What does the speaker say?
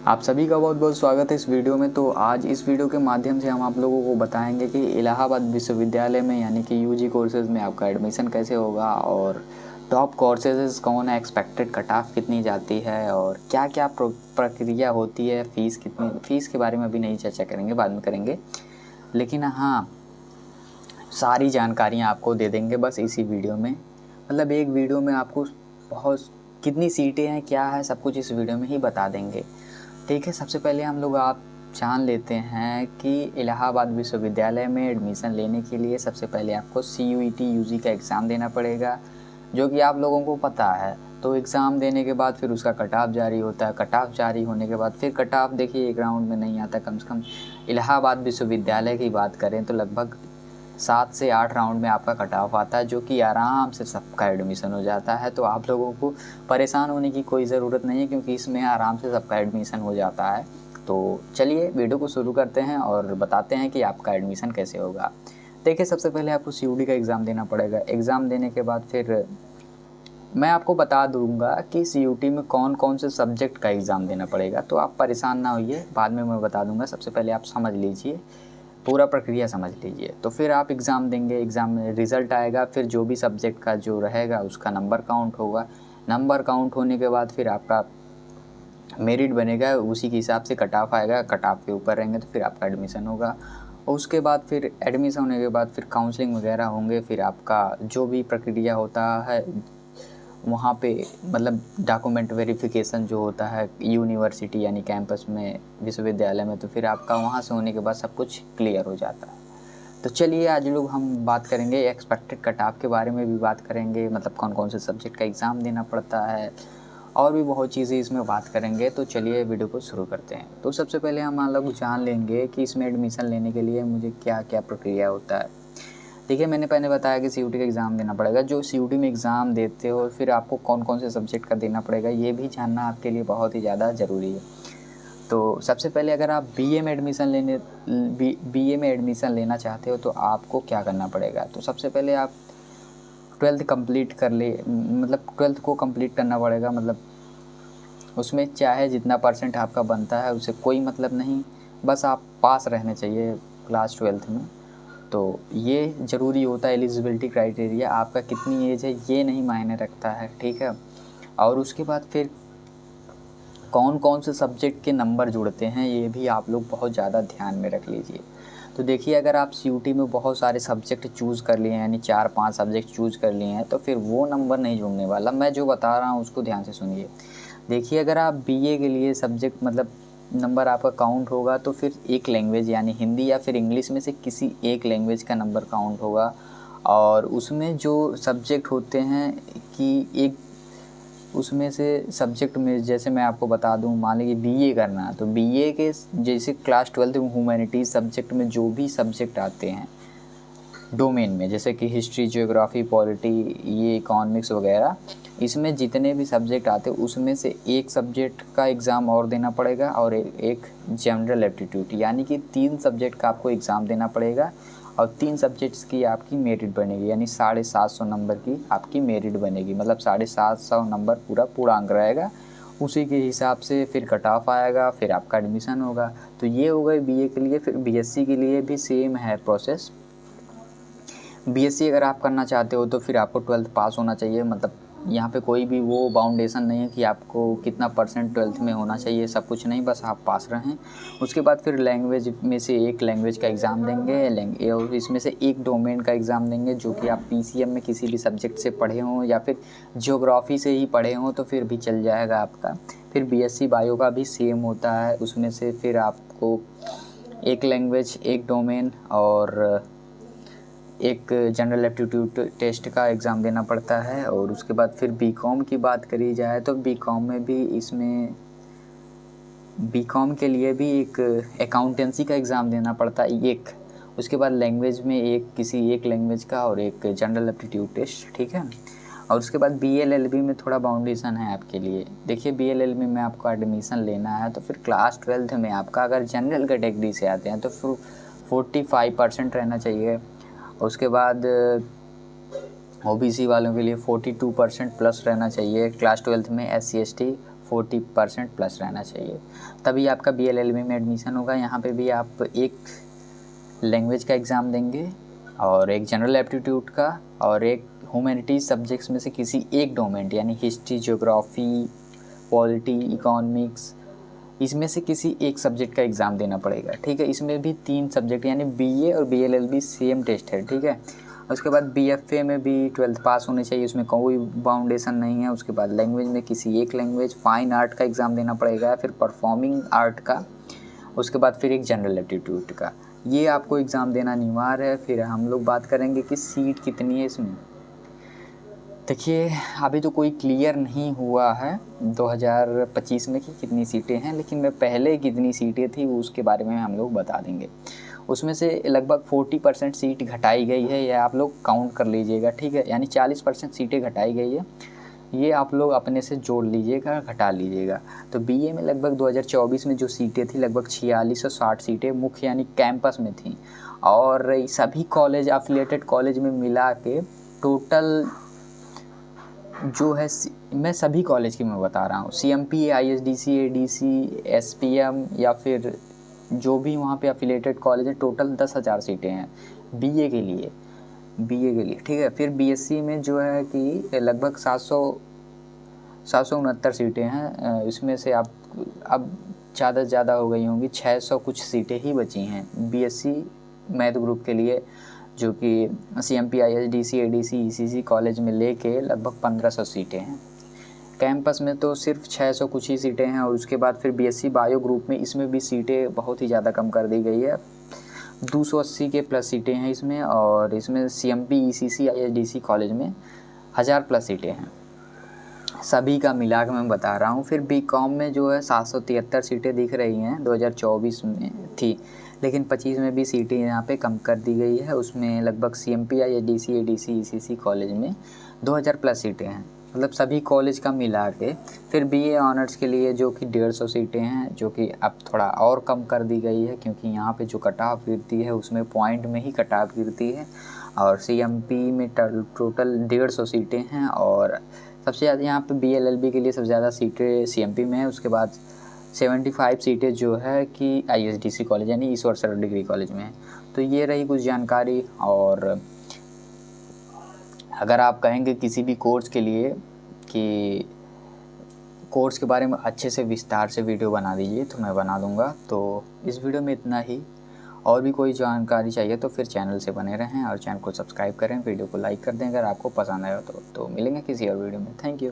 आप सभी का बहुत बहुत स्वागत है इस वीडियो में। तो आज इस वीडियो के माध्यम से हम आप लोगों को बताएंगे कि इलाहाबाद विश्वविद्यालय में यानी कि यूजी कोर्सेज़ में आपका एडमिशन कैसे होगा और टॉप कोर्सेज कौन है, एक्सपेक्टेड कट ऑफ कितनी जाती है और क्या क्या प्रक्रिया होती है, फ़ीस कितनी। फ़ीस के बारे में अभी नहीं चर्चा करेंगे, बाद में करेंगे, लेकिन हाँ सारी जानकारियाँ आपको दे देंगे बस इसी वीडियो में। मतलब एक वीडियो में आपको बहुत कितनी सीटें हैं, क्या है, सब कुछ इस वीडियो में ही बता देंगे। ठीक है, सबसे पहले हम लोग आप जान लेते हैं कि इलाहाबाद विश्वविद्यालय में एडमिशन लेने के लिए सबसे पहले आपको CUET UG का एग्ज़ाम देना पड़ेगा, जो कि आप लोगों को पता है। तो एग्ज़ाम देने के बाद फिर उसका कट ऑफ जारी होता है। कट ऑफ जारी होने के बाद फिर कट ऑफ देखिए एक राउंड में नहीं आता, कम से कम इलाहाबाद विश्वविद्यालय की बात करें तो लगभग 7 से 8 राउंड में आपका कट ऑफ आता है, जो कि आराम से सबका एडमिशन हो जाता है। तो आप लोगों को परेशान होने की कोई ज़रूरत नहीं है, क्योंकि इसमें आराम से सबका एडमिशन हो जाता है। तो चलिए वीडियो को शुरू करते हैं और बताते हैं कि आपका एडमिशन कैसे होगा। देखिए, सबसे पहले आपको CUET का एग्ज़ाम देना पड़ेगा। एग्ज़ाम देने के बाद फिर मैं आपको बता दूंगा कि CUET में कौन कौन से सब्जेक्ट का एग्ज़ाम देना पड़ेगा, तो आप परेशान ना होइए, बाद में मैं बता दूंगा। सबसे पहले आप समझ लीजिए, पूरा प्रक्रिया समझ लीजिए। तो फिर आप एग्ज़ाम देंगे, एग्ज़ाम में रिज़ल्ट आएगा, फिर जो भी सब्जेक्ट का जो रहेगा उसका नंबर काउंट होगा। नंबर काउंट होने के बाद फिर आपका मेरिट बनेगा, उसी के हिसाब से कट ऑफ आएगा। कट ऑफ के ऊपर रहेंगे तो फिर आपका एडमिशन होगा। और उसके बाद फिर एडमिशन होने के बाद फिर काउंसलिंग वगैरह होंगे। फिर आपका जो भी प्रक्रिया होता है वहाँ पे, मतलब डॉक्यूमेंट वेरिफिकेशन जो होता है यूनिवर्सिटी यानी कैंपस में, विश्वविद्यालय में, तो फिर आपका वहाँ से होने के बाद सब कुछ क्लियर हो जाता है। तो चलिए आज लोग हम बात करेंगे एक्सपेक्टेड कट ऑफ के बारे में भी बात करेंगे, मतलब कौन कौन से सब्जेक्ट का एग्ज़ाम देना पड़ता है और भी बहुत चीज़ें इसमें बात करेंगे। तो चलिए वीडियो को शुरू करते हैं। तो सबसे पहले हम लोग जान लेंगे कि इसमें एडमिशन लेने के लिए मुझे क्या क्या प्रक्रिया होता है। देखिए, मैंने पहले बताया कि CUET का एग्ज़ाम देना पड़ेगा। जो CUET में एग्ज़ाम देते हो फिर आपको कौन कौन से सब्जेक्ट का देना पड़ेगा, ये भी जानना आपके लिए बहुत ही ज़्यादा ज़रूरी है। तो सबसे पहले अगर आप BA में एडमिशन लेना चाहते हो तो आपको क्या करना पड़ेगा। तो सबसे पहले आप 12th कंप्लीट कर ले, मतलब 12th को कंप्लीट करना पड़ेगा। मतलब उसमें चाहे जितना परसेंट आपका बनता है उससे कोई मतलब नहीं, बस आप पास रहने चाहिए क्लास 12th में। तो ये ज़रूरी होता है। एलिजिबिलिटी क्राइटेरिया आपका कितनी एज है ये नहीं मायने रखता है, ठीक है। और उसके बाद फिर कौन कौन से सब्जेक्ट के नंबर जुड़ते हैं ये भी आप लोग बहुत ज़्यादा ध्यान में रख लीजिए। तो देखिए, अगर आप CUET में बहुत सारे सब्जेक्ट चूज़ कर लिए हैं, यानी 4-5 सब्जेक्ट चूज़ कर लिए हैं, तो फिर वो नंबर नहीं जुड़ने वाला। मैं जो बता रहा हूँ उसको ध्यान से सुनिए। देखिए, अगर आप BA के लिए सब्जेक्ट, मतलब नंबर आपका काउंट होगा, तो फिर एक लैंग्वेज यानी हिंदी या फिर इंग्लिश में से किसी एक लैंग्वेज का नंबर काउंट होगा। और उसमें जो सब्जेक्ट होते हैं कि एक उसमें से सब्जेक्ट में, जैसे मैं आपको बता दूं, मान लीजिए BA करना है तो BA के जैसे क्लास 12th में ह्यूमैनिटीज़ सब्जेक्ट में जो भी सब्जेक्ट आते हैं डोमेन में, जैसे कि हिस्ट्री, ज्योग्राफी, पॉलिटी, ये इकोनॉमिक्स वगैरह, इसमें जितने भी सब्जेक्ट आते हैं उसमें से एक सब्जेक्ट का एग्ज़ाम और देना पड़ेगा और एक जनरल एप्टीट्यूड, यानी कि 3 सब्जेक्ट का आपको एग्ज़ाम देना पड़ेगा। और 3 सब्जेक्ट्स की आपकी मेरिट बनेगी, यानी 750 नंबर की आपकी मेरिट बनेगी। मतलब 750 नंबर पूरा पूर्णांक रहेगा, उसी के हिसाब से फिर कट ऑफ आएगा, फिर आपका एडमिशन होगा। तो ये हो गए BA के लिए। फिर BSc के लिए भी सेम है प्रोसेस। BSc अगर आप करना चाहते हो तो फिर आपको 12th पास होना चाहिए। मतलब यहाँ पे कोई भी वो बाउंडेशन नहीं है कि आपको कितना परसेंट 12th में होना चाहिए, सब कुछ नहीं, बस आप पास रहें। उसके बाद फिर लैंग्वेज में से एक लैंग्वेज का एग्ज़ाम देंगे और इसमें से एक डोमेन का एग्ज़ाम देंगे, जो कि आप PCM में किसी भी सब्जेक्ट से पढ़े हों या फिर ज्योग्राफी से ही पढ़े हों तो फिर भी चल जाएगा आपका। फिर BSc बायो का भी सेम होता है, उसमें से फिर आपको एक लैंग्वेज, एक डोमेन और एक जनरल एप्टीट्यूड टेस्ट का एग्ज़ाम देना पड़ता है। और उसके बाद फिर BCom की बात करी जाए तो BCom में भी, इसमें BCom के लिए भी एक अकाउंटेंसी का एग्ज़ाम देना पड़ता है एक। उसके बाद लैंग्वेज में एक, किसी एक लैंग्वेज का और एक जनरल एप्टीट्यूड टेस्ट, ठीक है। और उसके बाद BLLB में थोड़ा बाउंडेशन है आपके लिए। देखिए, BLLB में आपको एडमिशन लेना है तो फिर क्लास 12th में आपका अगर जनरल कैटेगरी से आते हैं तो फिर 45% रहना चाहिए। उसके बाद OBC वालों के लिए 42% प्लस रहना चाहिए। क्लास 12th में SC ST 40% प्लस रहना चाहिए, तभी आपका BLLB में एडमिशन होगा। यहाँ पे भी आप एक लैंग्वेज का एग्ज़ाम देंगे और एक जनरल एप्टीट्यूड का और एक ह्यूमैनिटीज़ सब्जेक्ट्स में से किसी एक डोमेन यानी हिस्ट्री, ज्योग्राफी, पॉलिटी, इकोनॉमिक्स, इसमें से किसी एक सब्जेक्ट का एग्ज़ाम देना पड़ेगा, ठीक है। इसमें भी 3 सब्जेक्ट यानी BA और BLLB सेम टेस्ट है, ठीक है। उसके बाद BFA में भी 12th पास होने चाहिए, उसमें कोई बाउंडेशन नहीं है। उसके बाद लैंग्वेज में किसी एक लैंग्वेज, फाइन आर्ट का एग्ज़ाम देना पड़ेगा, फिर परफॉर्मिंग आर्ट का, उसके बाद फिर एक जनरल एप्टीट्यूड का। ये आपको एग्ज़ाम देना अनिवार्य है। फिर हम लोग बात करेंगे कि सीट कितनी है इसमें। देखिए, अभी तो कोई क्लियर नहीं हुआ है 2025 में कि कितनी सीटें हैं, लेकिन मैं पहले कितनी सीटें थी उसके बारे में हम लोग बता देंगे। उसमें से लगभग 40% सीट घटाई गई है, यह आप लोग काउंट कर लीजिएगा, ठीक है। यानी 40% सीटें घटाई गई है, ये आप लोग अपने से जोड़ लीजिएगा, घटा लीजिएगा। तो BA में लगभग 2024 में जो सीटें थी लगभग 4660 सीटें मुख्य यानी कैंपस में थी, और सभी कॉलेज, एफिलिएटेड कॉलेज में मिला के टोटल जो है, मैं सभी कॉलेज की मैं बता रहा हूँ, CMP, ISDC, ADC, SPM या फिर जो भी वहाँ पे एफिलिएटेड कॉलेज है, टोटल 10,000 सीटें हैं BA के लिए, ठीक है। फिर BSc में जो है कि लगभग 769 सीटें हैं। इसमें से आप अब ज़्यादा से ज़्यादा हो गई होंगी, 600 कुछ सीटें ही बची हैं BSc मैथ ग्रुप के लिए, जो कि CMP, ISDC, ADC, ECC college में लेके लगभग 1500 सीटें हैं। कैंपस में तो सिर्फ 600 कुछ ही सीटें हैं। और उसके बाद फिर BSc बायो ग्रुप में, इसमें भी सीटें बहुत ही ज़्यादा कम कर दी गई है, 280 के प्लस सीटें हैं इसमें। और इसमें CMP, ECC, ISDC कॉलेज में 1000 प्लस सीटें हैं। सभी का मिला के मैं बता रहा हूँ। फिर BCom में जो है 773 सीटें दिख रही हैं, 2024 में थी, लेकिन 25 में भी सीटें यहाँ पे कम कर दी गई है। उसमें लगभग CMP, ISDC, ADC, ECC college में 2000 प्लस सीटें हैं, मतलब सभी कॉलेज का मिला के। फिर BA ऑनर्स के लिए जो कि 150 सीटें हैं, जो कि अब थोड़ा और कम कर दी गई है, क्योंकि यहाँ पे जो कट ऑफ गिरती है उसमें पॉइंट में ही कट ऑफ गिरती है। और CMP में टोटल 150 सीटें हैं, और सबसे ज़्यादा यहाँ पे BLLB के लिए सबसे ज़्यादा सीटें CMP में है। उसके बाद 75 सीटें जो है कि ISDC कॉलेज यानी ईश्वर सर डिग्री कॉलेज में है। तो ये रही कुछ जानकारी। और अगर आप कहेंगे किसी भी कोर्स के लिए कि कोर्स के बारे में अच्छे से विस्तार से वीडियो बना दीजिए, तो मैं बना दूंगा। तो इस वीडियो में इतना ही। और भी कोई जानकारी चाहिए तो फिर चैनल से बने रहें और चैनल को सब्सक्राइब करें, वीडियो को लाइक कर दें अगर आपको पसंद आया तो मिलेंगे किसी और वीडियो में। Thank you.